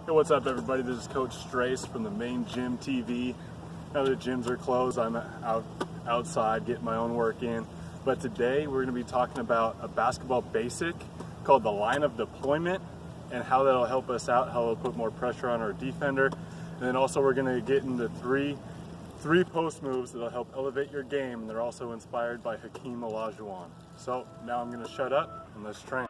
Hey, what's up everybody? This is Coach Strace from the main gym TV. Now the gyms are closed, I'm outside getting my own work in. But today we're going to be talking about a basketball basic called the line of deployment and how that'll help us out, how it'll put more pressure on our defender. And then also we're going to get into three post moves that'll help elevate your game, and they're also inspired by Hakeem Olajuwan. So now I'm going to shut up and let's train.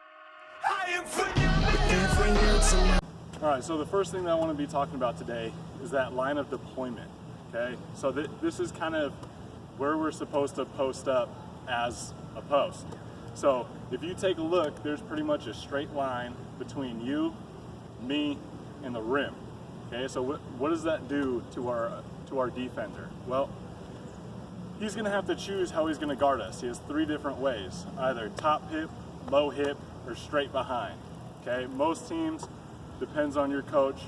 Alright, so the first thing that I want to be talking about today is that line of deployment. Okay, so this is kind of where we're supposed to post up as a post. So if you take a look, there's pretty much a straight line between you, me, and the rim. Okay, so what does that do to our defender? Well, he's going to have to choose how he's going to guard us. He has three different ways: either top hip, low hip, or straight behind. Okay, most teams, depends on your coach,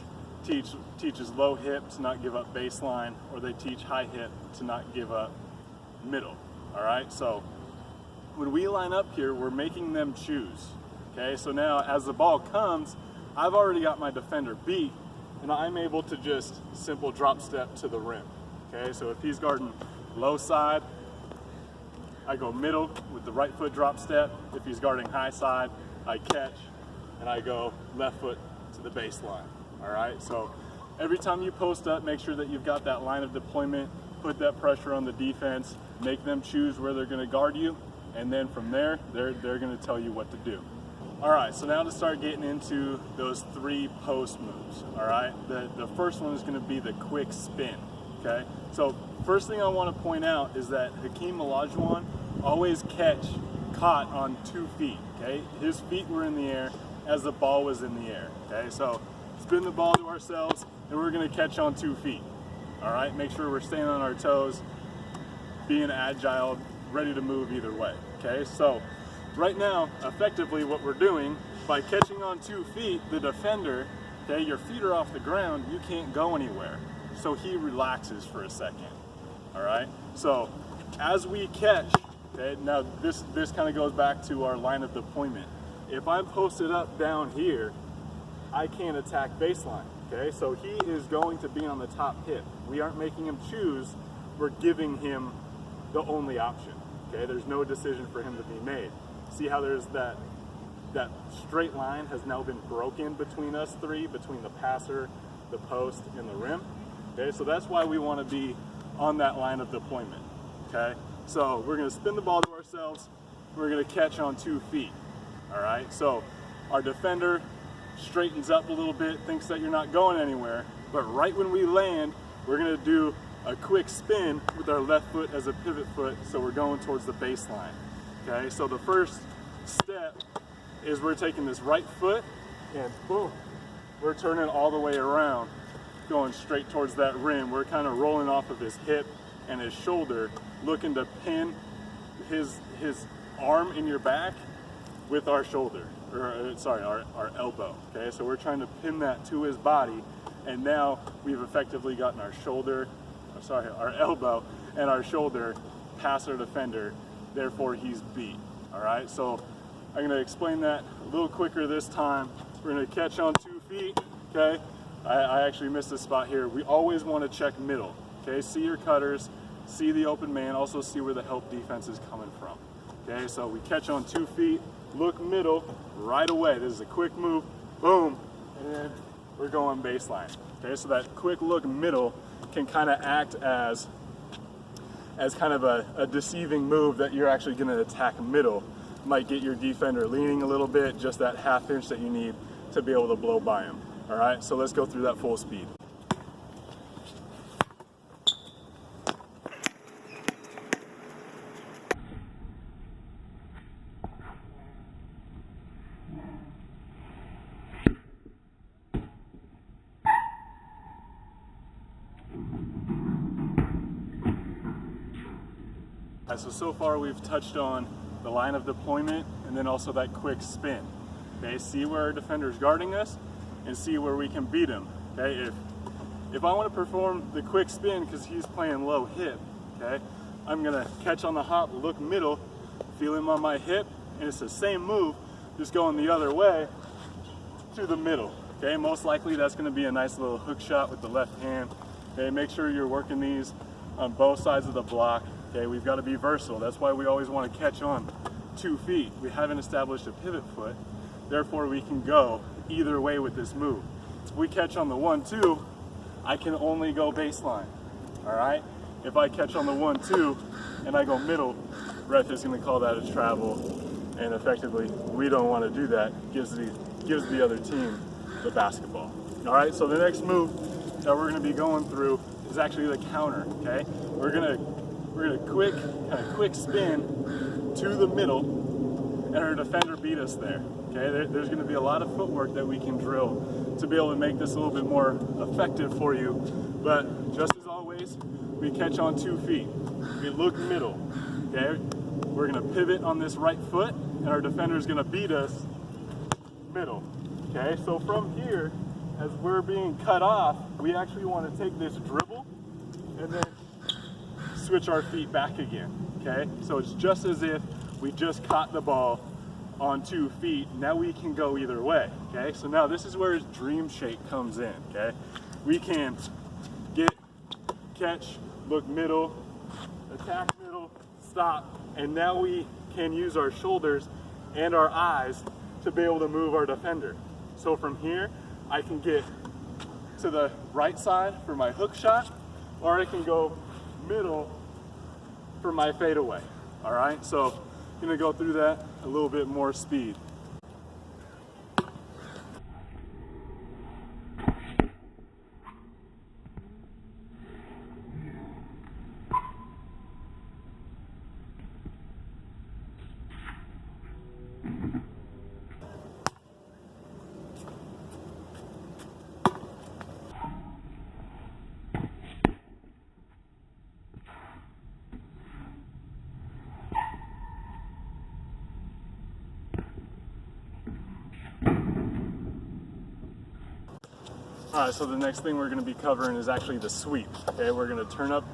teaches low hip to not give up baseline, or they teach high hip to not give up middle. All right, so when we line up here, we're making them choose. Okay, so now as the ball comes, I've already got my defender beat, and I'm able to just simple drop step to the rim. Okay, so if he's guarding low side, I go middle with the right foot drop step. If he's guarding high side, I catch and I go left foot to the baseline. All right, so every time you post up, make sure that you've got that line of deployment, put that pressure on the defense, make them choose where they're going to guard you, and then from there, they're going to tell you what to do. All right, so now to start getting into those three post moves. All right, the first one is going to be the quick spin. Okay, so first thing I want to point out is that Hakeem Olajuwan always caught on 2 feet. Okay, his feet were in the air as the ball was in the air. Okay, so spin the ball to ourselves and we're going to catch on 2 feet. All right, make sure we're staying on our toes, being agile, ready to move either way. Okay, so right now, effectively what we're doing by catching on 2 feet, the defender, okay, your feet are off the ground, you can't go anywhere. So he relaxes for a second. All right, so as we catch, okay, now this kind of goes back to our line of deployment. If I'm posted up down here, I can't attack baseline. Okay, so he is going to be on the top hip. We aren't making him choose, we're giving him the only option. Okay, there's no decision for him to be made. See how there's that straight line has now been broken between us three, between the passer, the post, and the rim. Okay, so that's why we want to be on that line of deployment. Okay, so we're going to spin the ball to ourselves, we're going to catch on 2 feet. All right, so our defender straightens up a little bit, thinks that you're not going anywhere, but right when we land, we're going to do a quick spin with our left foot as a pivot foot, so we're going towards the baseline. Okay, so the first step is we're taking this right foot and boom, we're turning all the way around, going straight towards that rim. We're kind of rolling off of his hip and his shoulder, looking to pin his arm in your back with our shoulder, or sorry, our elbow. Okay, so we're trying to pin that to his body, and now we've effectively gotten our elbow and our shoulder past our defender, therefore he's beat. All right, so I'm going to explain that a little quicker this time. We're going to catch on 2 feet. Okay, I actually missed this spot here. We always want to check middle. Okay, see your cutters, see the open man, also see where the help defense is coming from. Okay, so we catch on 2 feet, look middle right away. This is a quick move, boom, and then we're going baseline. Okay, so that quick look middle can kind of act as kind of a deceiving move that you're actually going to attack middle. Might get your defender leaning a little bit, just that ½ inch that you need to be able to blow by him. All right, so let's go through that full speed. So far we've touched on the line of deployment and then also that quick spin. Okay, see where our defender's guarding us and see where we can beat him. Okay, if I want to perform the quick spin because he's playing low hip, okay, I'm gonna catch on the hop, look middle, feel him on my hip, and it's the same move, just going the other way to the middle. Okay, most likely that's going to be a nice little hook shot with the left hand. Okay, make sure you're working these on both sides of the block. Okay, we've got to be versatile. That's why we always want to catch on 2 feet. We haven't established a pivot foot, therefore we can go either way with this move. If we catch on the 1-2, I can only go baseline. All right. If I catch on the 1-2 and I go middle, ref is going to call that a travel, and effectively we don't want to do that. Gives the other team the basketball. All right. So the next move that we're going to be going through is actually the counter. Okay. We're gonna quick spin to the middle, and our defender beat us there. Okay. There's going to be a lot of footwork that we can drill to be able to make this a little bit more effective for you. But just as always, we catch on 2 feet. We look middle. Okay. We're going to pivot on this right foot, and our defender is going to beat us middle. Okay. So from here, as we're being cut off, we actually want to take this dribble and then switch our feet back again. Okay. So it's just as if we just caught the ball on 2 feet. Now we can go either way. Okay. So now this is where his dream shake comes in. Okay. We can catch, look middle, attack middle, stop, and now we can use our shoulders and our eyes to be able to move our defender. So from here, I can get to the right side for my hook shot, or I can go middle for my fadeaway. All right, so I'm gonna go through that a little bit more speed. All right, so the next thing we're going to be covering is actually the sweep. Okay, we're going to turn up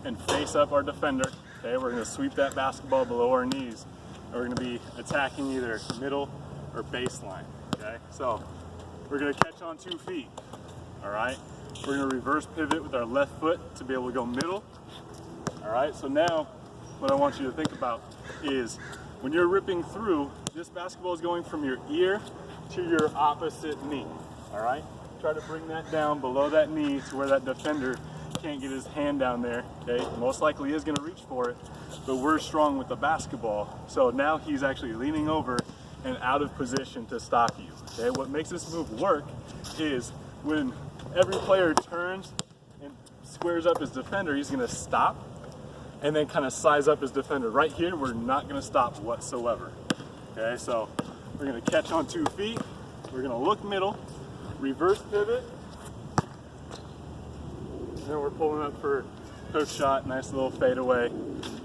and face up our defender. Okay, we're going to sweep that basketball below our knees. And we're going to be attacking either middle or baseline. Okay, so we're going to catch on 2 feet. All right, we're going to reverse pivot with our left foot to be able to go middle. All right, so now what I want you to think about is when you're ripping through, this basketball is going from your ear to your opposite knee. All right. Try to bring that down below that knee to where that defender can't get his hand down there. Okay, most likely is going to reach for it, but we're strong with the basketball. So now he's actually leaning over and out of position to stop you. Okay, what makes this move work is when every player turns and squares up his defender, he's going to stop and then kind of size up his defender. Right here, we're not going to stop whatsoever. Okay, so we're going to catch on 2 feet. We're going to look middle. Reverse pivot, and then we're pulling up for hook shot, nice little fadeaway.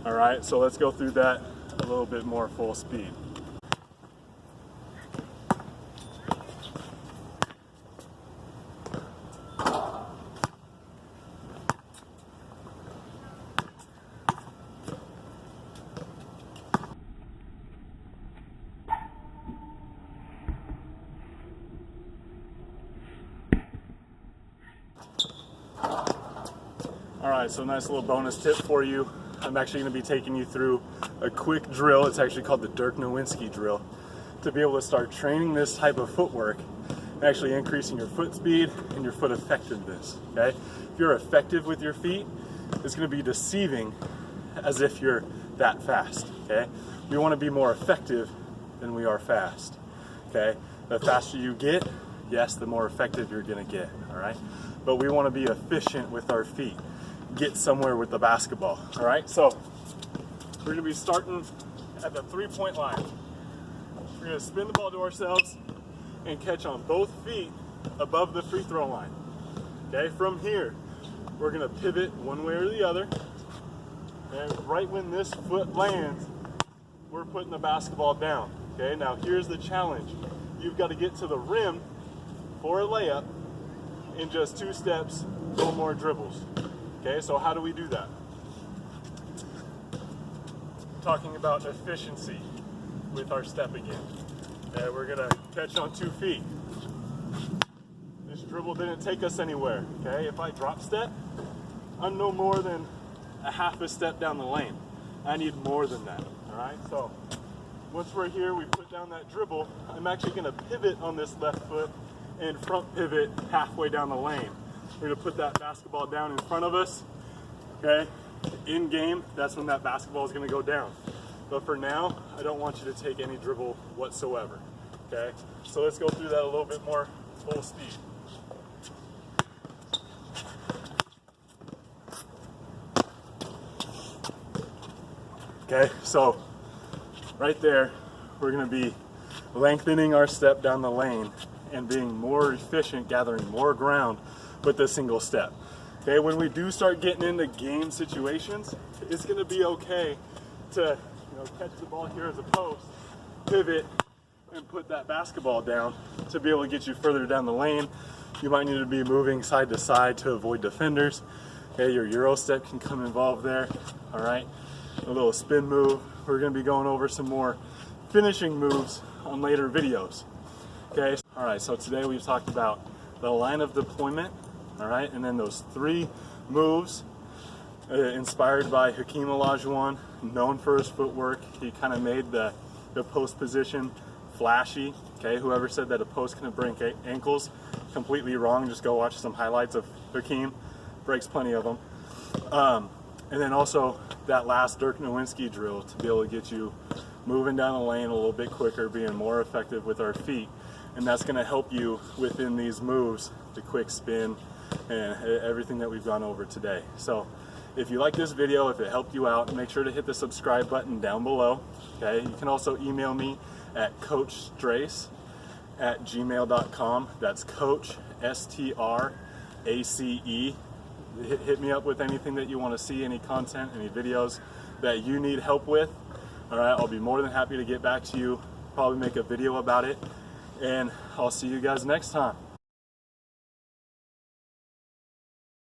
All right, so let's go through that a little bit more full speed. All right, so nice little bonus tip for you. I'm actually going to be taking you through a quick drill. It's actually called the Dirk Nowitzki drill, to be able to start training this type of footwork, actually increasing your foot speed and your foot effectiveness. Okay, if you're effective with your feet, it's going to be deceiving as if you're that fast. Okay, we want to be more effective than we are fast. Okay, the faster you get, yes, the more effective you're going to get. All right, but we want to be efficient with our feet. Get somewhere with the basketball. All right, so we're going to be starting at the 3-point line. We're going to spin the ball to ourselves and catch on both feet above the free throw line. Okay, from here, we're going to pivot one way or the other. And right when this foot lands, we're putting the basketball down. Okay, now here's the challenge. You've got to get to the rim for a layup in just 2 steps, no more dribbles. Okay, so how do we do that? Talking about efficiency with our step again. Okay, we're gonna catch on 2 feet. dribble didn't take us anywhere, okay? If I drop step, I'm no more than a half a step down the lane. I need more than that, all right? So once we're here, we put down that dribble, I'm actually gonna pivot on this left foot and front pivot halfway down the lane. We're gonna put that basketball down in front of us, okay? In game, that's when that basketball is gonna go down. But for now, I don't want you to take any dribble whatsoever, okay? So let's go through that a little bit more full speed. Okay, so right there, we're gonna be lengthening our step down the lane and being more efficient, gathering more ground with a single step. Okay, when we do start getting into game situations, it's gonna be okay to catch the ball here as a post, pivot, and put that basketball down to be able to get you further down the lane. You might need to be moving side to side to avoid defenders. Okay, your Euro step can come involved there, all right? A little spin move. We're gonna be going over some more finishing moves on later videos, okay? All right, so today we've talked about the line of deployment, all right? And then those 3 moves inspired by Hakeem Olajuwan, known for his footwork. He kind of made the post position flashy, okay? Whoever said that a post couldn't break ankles, completely wrong. Just go watch some highlights of Hakeem, breaks plenty of them. And then also that last Dirk Nowitzki drill to be able to get you moving down the lane a little bit quicker, being more effective with our feet. And that's gonna help you within these moves, the quick spin and everything that we've gone over today. So if you like this video, if it helped you out, make sure to hit the subscribe button down below, okay? You can also email me at coachstrace@gmail.com. That's Coach, S-T-R-A-C-E. Hit me up with anything that you want to see, any content, any videos that you need help with. All right, I'll be more than happy to get back to you, probably make a video about it, and I'll see you guys next time.